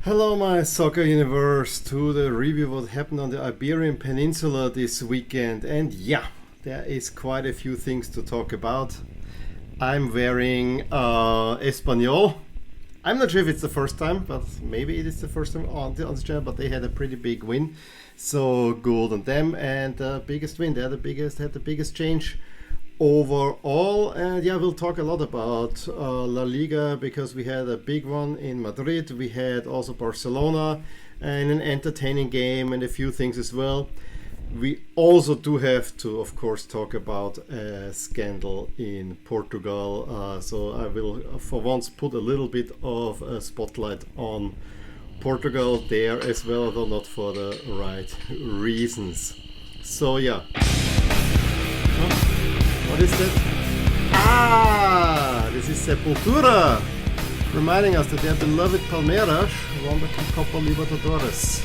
Hello, my soccer universe, to the review what happened on the Iberian Peninsula this weekend. And yeah, there is quite a few things to talk about. I'm wearing Espanyol. I'm not sure if it's the first time, but maybe it is the first time on the channel, but they had a pretty big win. So good on them, and the biggest win, had the biggest change overall. And yeah, we'll talk a lot about La Liga because we had a big one in Madrid. We had also Barcelona and an entertaining game and a few things as well. We also do have to, of course, talk about a scandal in Portugal. So I will, for once, put a little bit of a spotlight on Portugal there as well, although not for the right reasons. So yeah. What is that? This is Sepultura, reminding us that their beloved Palmeiras won the Copa Libertadores.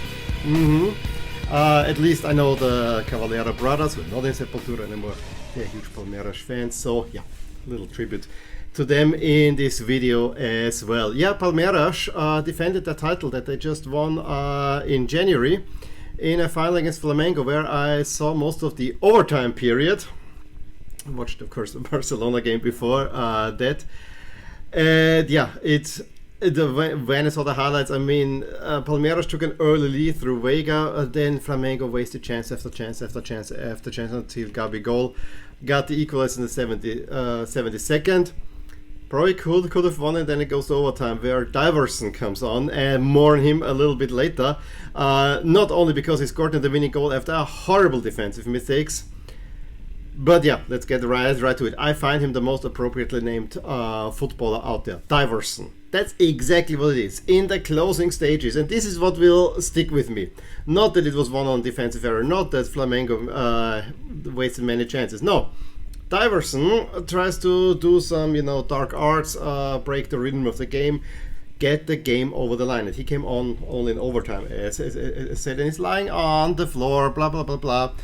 At least I know the Cavalera brothers, but not in Sepultura anymore. They're huge Palmeiras fans, so yeah, little tribute to them in this video as well. Yeah, Palmeiras defended the title that they just won in January in a final against Flamengo, where I saw most of the overtime period. I watched, of course, the Barcelona game before that. And yeah, when I saw the highlights, I mean, Palmeiras took an early lead through Vega, then Flamengo wasted chance after chance after chance after chance until Gabigol got the equalizer in the 72nd. Probably could have won it, then it goes to overtime where Diverson comes on, and more on him a little bit later. Not only because he scored the winning goal after a horrible defensive mistakes, but yeah, let's get right to it. I find him the most appropriately named footballer out there, Diverson. That's exactly what it is, in the closing stages. And this is what will stick with me. Not that it was one on defensive error, not that Flamengo wasted many chances. No, Diverson tries to do some, dark arts, break the rhythm of the game, get the game over the line. And he came on only in overtime, as said, and he's lying on the floor, blah, blah, blah, blah.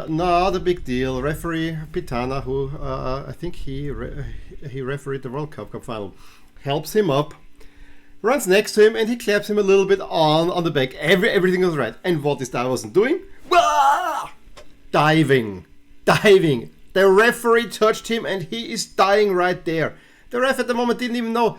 Not a big deal. Referee Pitana, who I think he refereed the World Cup final, helps him up, runs next to him, and he claps him a little bit on the back. Everything was right. And what is Diverson doing? Diving. The referee touched him, and he is dying right there. The ref at the moment didn't even know.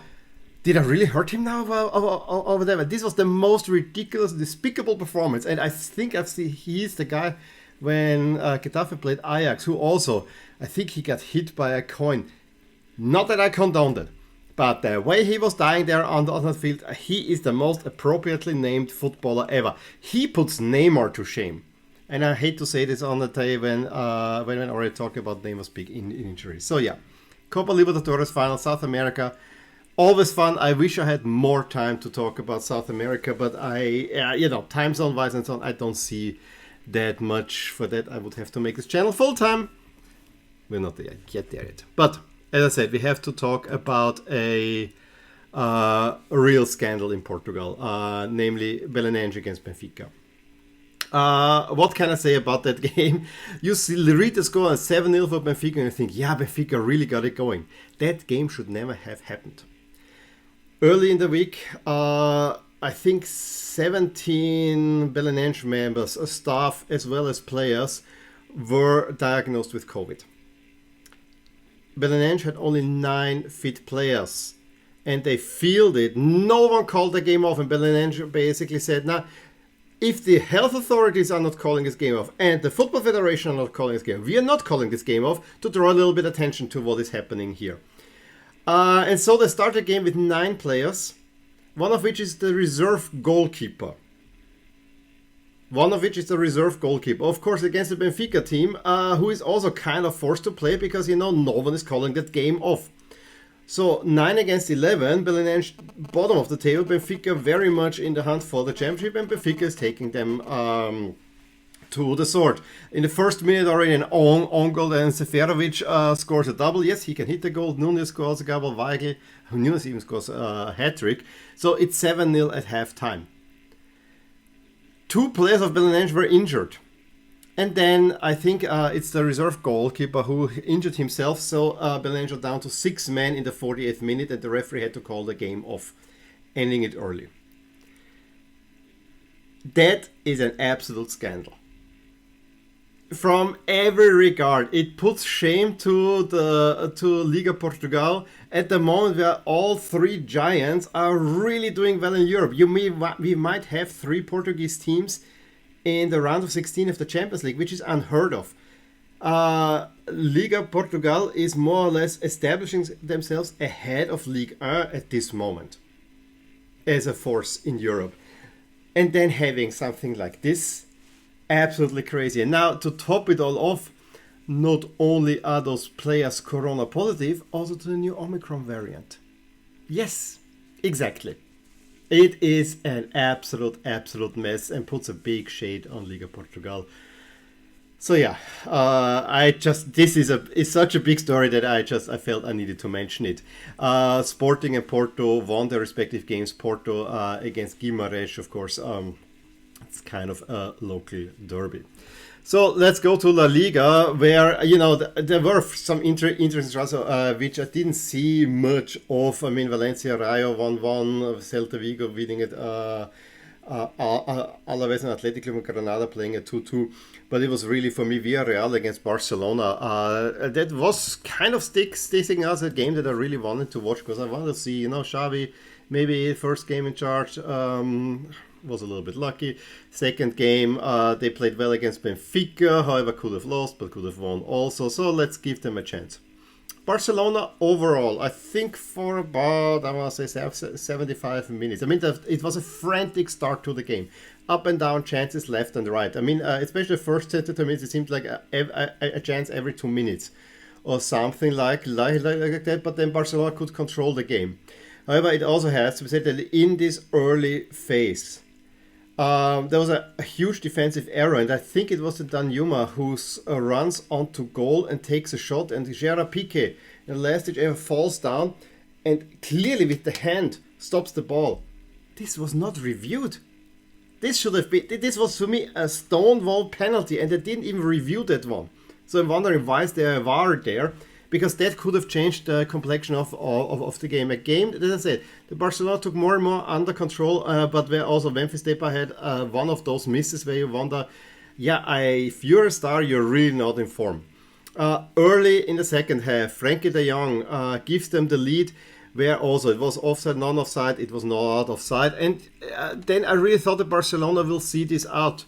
Did I really hurt him now over there? This was the most ridiculous, despicable performance. And I think he's the guy when Getafe played Ajax, who also, I think he got hit by a coin. Not that I condoned it, but the way he was dying there on the field, he is the most appropriately named footballer ever. He puts Neymar to shame. And I hate to say this on the day when I already talked about Neymar's big injury. So yeah, Copa Libertadores final, South America. Always fun. I wish I had more time to talk about South America, but time zone wise and so on, I don't see that much. For that, I would have to make this channel full time. We're not yet there yet. But as I said, we have to talk about a real scandal in Portugal, namely Belenenses against Benfica. What can I say about that game? You read the score on 7-0 for Benfica and you think, yeah, Benfica really got it going. That game should never have happened. Early in the week, I think 17 Belenenses members, staff as well as players, were diagnosed with COVID. Belenenses had only 9 fit players, and they fielded. No one called the game off, and Belenenses basically said, "Nah, if the health authorities are not calling this game off, and the Football Federation are not calling this game off, we are not calling this game off to draw a little bit of attention to what is happening here." And so they start the game with 9 players, one of which is the reserve goalkeeper. Of course, against the Benfica team, who is also kind of forced to play because, no one is calling that game off. So 9 against 11, Belenenses bottom of the table, Benfica very much in the hunt for the championship, and Benfica is taking them to the sword. In the first minute already an own goal, and Seferovic scores a double. Yes, he can hit the goal. Nunes scores a double. Weigl, Nunes even scores a hat-trick. So it's 7-0 at half-time. 2 players of Belenenses were injured. And then I think it's the reserve goalkeeper who injured himself. So Belenenses down to 6 men in the 48th minute, and the referee had to call the game off, ending it early. That is an absolute scandal. From every regard, it puts shame to Liga Portugal at the moment where all three giants are really doing well in Europe. We might have three Portuguese teams in the round of 16 of the Champions League, which is unheard of. Liga Portugal is more or less establishing themselves ahead of Ligue 1 at this moment as a force in Europe. And then having something like this, absolutely crazy. And now to top it all off, not only are those players corona positive, also to the new Omicron variant. Yes, exactly. It is an absolute mess and puts a big shade on Liga Portugal. So yeah, this is such a big story that I felt I needed to mention it. Sporting and Porto won their respective games. Porto against Guimarães, of course. It's kind of a local derby. So let's go to La Liga, where there were some interesting results which I didn't see much of. I mean, Valencia Rayo 1-1, Celta Vigo winning it. Alaves and Athletic Club Granada playing at 2-2, but it was really for me Villarreal against Barcelona. That was kind of sticking us a game that I really wanted to watch because I wanted to see, Xavi, maybe first game in charge, was a little bit lucky. Second game, they played well against Benfica, however could have lost but could have won also, so let's give them a chance. Barcelona overall, I think for about, I want to say 75 minutes. I mean, it was a frantic start to the game. Up and down chances left and right. I mean, especially the first 10 to 2 minutes, it seemed like a chance every 2 minutes or something like that. But then Barcelona could control the game. However, it also has to be said that in this early phase, there was a huge defensive error, and I think it was the Danjuma who runs onto goal and takes a shot, and Gerard Piqué in the last stage ever falls down and clearly with the hand stops the ball. This was not reviewed. This was for me a stonewall penalty, and they didn't even review that one. So I'm wondering why is there a VAR there? Because that could have changed the complexion of the game. A game, as I said, the Barcelona took more and more under control, but where also Memphis Depay had one of those misses where you wonder, if you're a star, you're really not in form. Early in the second half, Frankie de Jong gives them the lead, where also it was offside, non-offside, it was not offside. And then I really thought that Barcelona will see this out.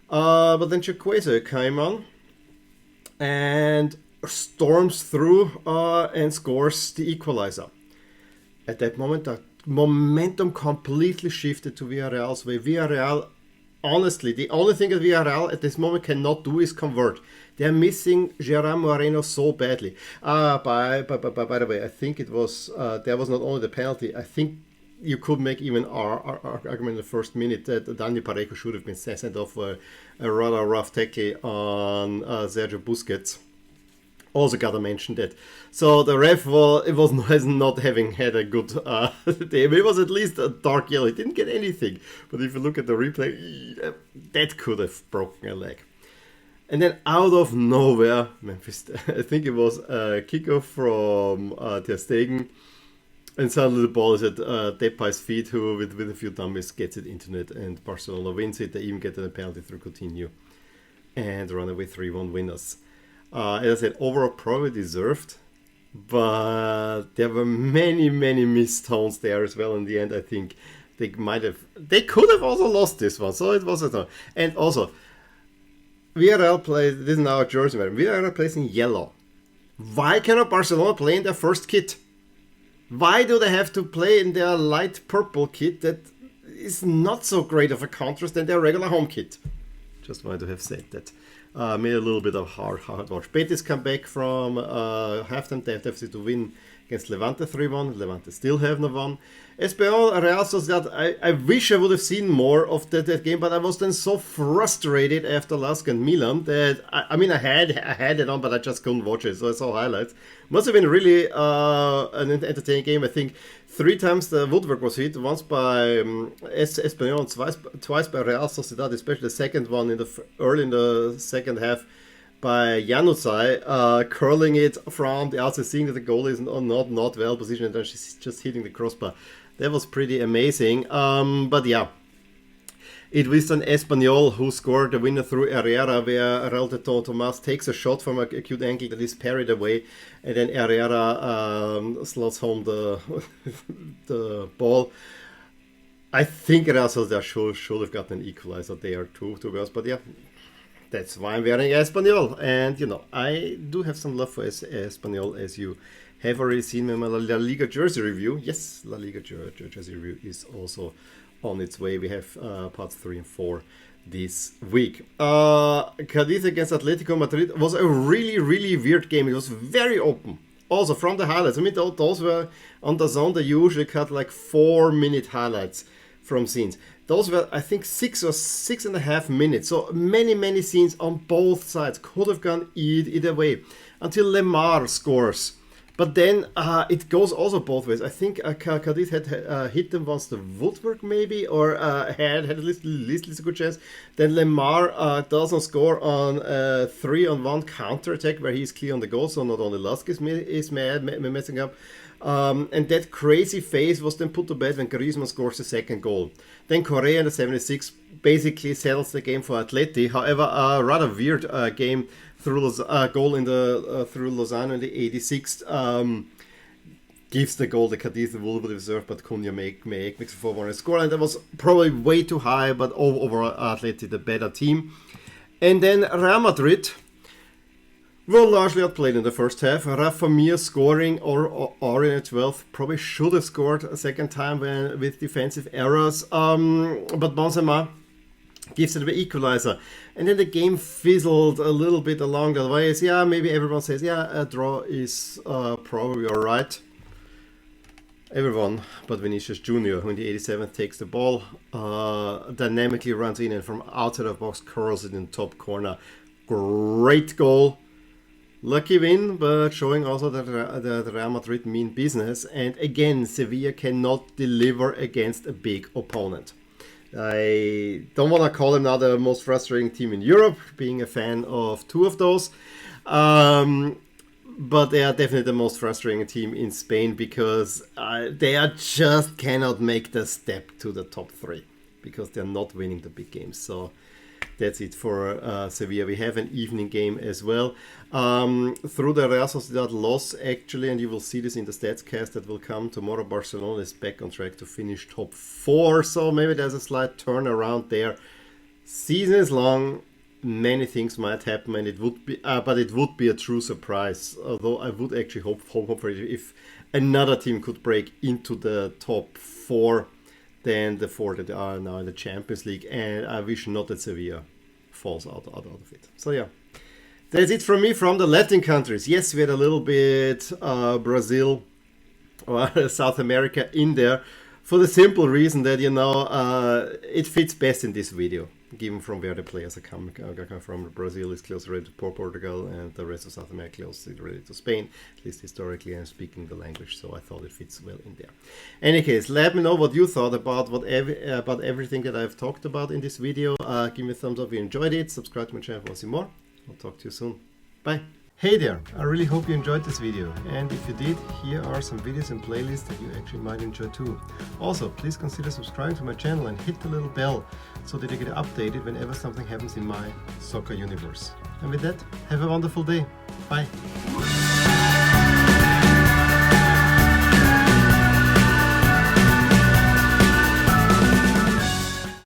But then Chukwueze came on and storms through and scores the equalizer. At that moment, the momentum completely shifted to Villarreal's way. Villarreal, honestly, the only thing that Villarreal at this moment cannot do is convert. They're missing Gerard Moreno so badly. By the way, I think it was there was not only the penalty. I think you could make even our argument in the first minute that Dani Parejo should have been sent off for a rather rough tackle on Sergio Busquets. Also gotta mention that. So the ref was not having had a good day. It was at least a dark yellow. He didn't get anything. But if you look at the replay, that could have broken a leg. And then out of nowhere, Memphis, I think it was a kickoff from Ter Stegen. And suddenly the ball is at Depay's feet, who with a few dummies gets it into net, and Barcelona wins it. They even get a penalty through Coutinho and run away 3-1 winners. As I said, overall probably deserved, but there were many missed tones there as well in the end. I think they could have also lost this one, so it was a ton. And also, Villarreal plays, this is now a jersey matter, Villarreal plays in yellow. Why cannot Barcelona play in their first kit? Why do they have to play in their light purple kit that is not so great of a contrast than their regular home kit? Just wanted to have said that. Made a little bit of hard watch. Betis come back from halftime. They have to win against Levante 3-1. Levante still have not won. Espanyol, Real Sociedad, I wish I would have seen more of that game, but I was then so frustrated after Lask and Milan that, I had it on, but I just couldn't watch it, so I saw highlights. Must have been really an entertaining game. I think 3 times the woodwork was hit, once by Espanyol and twice by Real Sociedad, especially the second one early in the second half by Januzaj, curling it from the outside, seeing that the goal is not well positioned, and then she's just hitting the crossbar. That was pretty amazing. But yeah, It was an Espanyol who scored the winner through Herrera, where Raul de Tomas takes a shot from a acute angle that is parried away, and then Herrera slots home the the ball. I think Russell there should have gotten an equalizer there too, to be honest. But yeah, that's why I'm wearing Espanyol. And, you know, I do have some love for Espanyol, as you have already seen in my LaLiga jersey review. Yes, LaLiga jersey review is also on its way. We have parts 3 and 4 this week. Cadiz against Atletico Madrid was a really, really weird game. It was very open. Also, from the highlights. I mean, those were on the zone. They usually cut like 4-minute highlights from scenes. Those were, I think, 6 or 6.5 minutes. So many scenes on both sides. Could have gone either way until Lemar scores. But then it goes also both ways. I think Cadiz had hit them once the woodwork maybe, or had at least a good chance. Then Lemar doesn't score on 3-on-1 counter-attack where he's clear on the goal. So not only Lasky is messing up. And that crazy phase was then put to bed when Griezmann scores the second goal. Then Correa in the 76th basically settles the game for Atleti. However, a rather weird game through goal in the through Lozano in the 86th gives the goal the Cadiz would deserve, but Cunha makes a 4-1 score, and that was probably way too high. But overall, Atleti the better team. And then Real Madrid were largely outplayed in the first half. Rafa Mir scoring or in the 12th probably should have scored a second time with defensive errors. But Benzema gives it the equalizer. And then the game fizzled a little bit along the way. Yeah, maybe everyone says, yeah, a draw is probably alright. Everyone but Vinicius Jr., who in the 87th takes the ball, dynamically runs in and from outside of the box curls it in the top corner. Great goal. Lucky win, but showing also that the Real Madrid mean business. And again, Sevilla cannot deliver against a big opponent. I don't want to call them now the most frustrating team in Europe, being a fan of 2 of those. But they are definitely the most frustrating team in Spain because they just cannot make the step to the top 3 because they're not winning the big games. So that's it for Sevilla. We have an evening game as well. Through the Real Sociedad loss, actually, and you will see this in the stats cast that will come tomorrow, Barcelona is back on track to finish top 4. So maybe there's a slight turnaround there. Season is long. Many things might happen, and it would be, but it would be a true surprise. Although I would actually hope for it if another team could break into the top 4 than the 4 that are now in the Champions League, and I wish not that Sevilla falls out of it. So yeah, that's it from me from the Latin countries. Yes, we had a little bit Brazil or South America in there for the simple reason that, you know, it fits best in this video, given from where the players are coming from. Brazil is closer to Portugal, and the rest of South America closer to Spain, at least historically, and speaking the language, so I thought it fits well in there. Any case, let me know what you thought about about everything that I've talked about in this video. Give me a thumbs up if you enjoyed it, subscribe to my channel for see more. I'll talk to you soon. Bye. Hey there, I really hope you enjoyed this video, and if you did, here are some videos and playlists that you actually might enjoy too. Also, please consider subscribing to my channel and hit the little bell so that you get updated whenever something happens in my soccer universe. And with that, have a wonderful day. Bye.